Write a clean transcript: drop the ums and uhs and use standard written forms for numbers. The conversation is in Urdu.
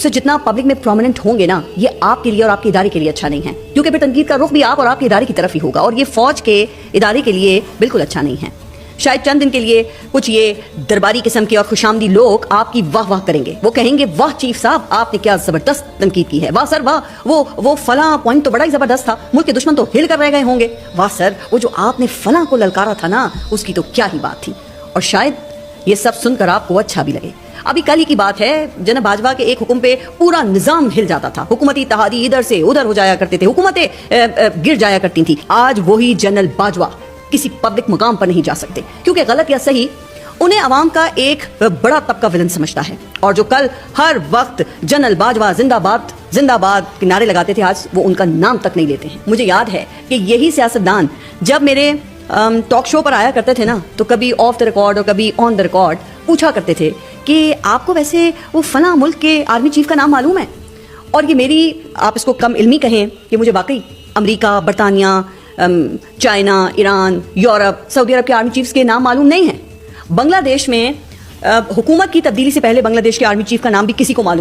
سے جتنا پبلک میں پرومیننٹ ہوں گے نا، یہ آپ کے لیے اور آپ کے ادارے کے لیے اچھا نہیں ہے، کیونکہ پھر تنقید کا رخ بھی آپ اور آپ کے ادارے کی طرف ہی ہوگا، اور یہ فوج کے ادارے کے لیے بالکل اچھا نہیں ہے۔ شاید چند دن کے لیے کچھ یہ درباری قسم کے اور خوشامدی لوگ آپ کی واہ واہ کریں گے، وہ کہیں گے واہ چیف صاحب آپ نے کیا زبردست تنقید کی ہے، واہ سر واہ وہ فلاں پوائنٹ تو بڑا ہی زبردست تھا، ملک کے دشمن تو ہل کر رہ گئے ہوں گے، واہ سر وہ جو آپ نے فلاں کو للکارا تھا نا اس کی تو کیا ہی بات تھی۔ اور شاید یہ سب سن کر آپ کو اچھا بھی لگے۔ ابھی کل ہی کی بات ہے، جناب باجوہ کے ایک حکم پہ پورا نظام ہل جاتا تھا، حکومتی اتحادی ادھر سے ادھر ہو جایا کرتے تھے، حکومتیں گر جایا کرتی تھیں۔ آج وہی جنرل باجوہ کسی پبلک مقام پر نہیں جا سکتے، کیونکہ غلط یا صحیح انہیں عوام کا ایک بڑا طبقہ ولن سمجھتا ہے، اور جو کل ہر وقت جنرل باجوہ زندہ باد کے نعرے لگاتے تھے، آج وہ ان کا نام تک نہیں لیتے ہیں۔ مجھے یاد ہے کہ یہی سیاستدان جب میرے ٹاک شو پر آیا کرتے تھے نا، تو کبھی آف دا ریکارڈ اور کبھی آن دا ریکارڈ پوچھا کرتے تھے کہ آپ کو ویسے وہ فلاں ملک کے آرمی چیف کا نام معلوم ہے؟ اور یہ میری، آپ اس کو کم علمی کہیں، کہ مجھے واقعی امریکہ، برطانیہ، چائنا، ایران، یورپ، سعودی عرب کے آرمی چیفز کے نام معلوم نہیں ہیں۔ بنگلہ دیش میں حکومت کی تبدیلی سے پہلے بنگلہ دیش کے آرمی چیف کا نام بھی کسی کو معلوم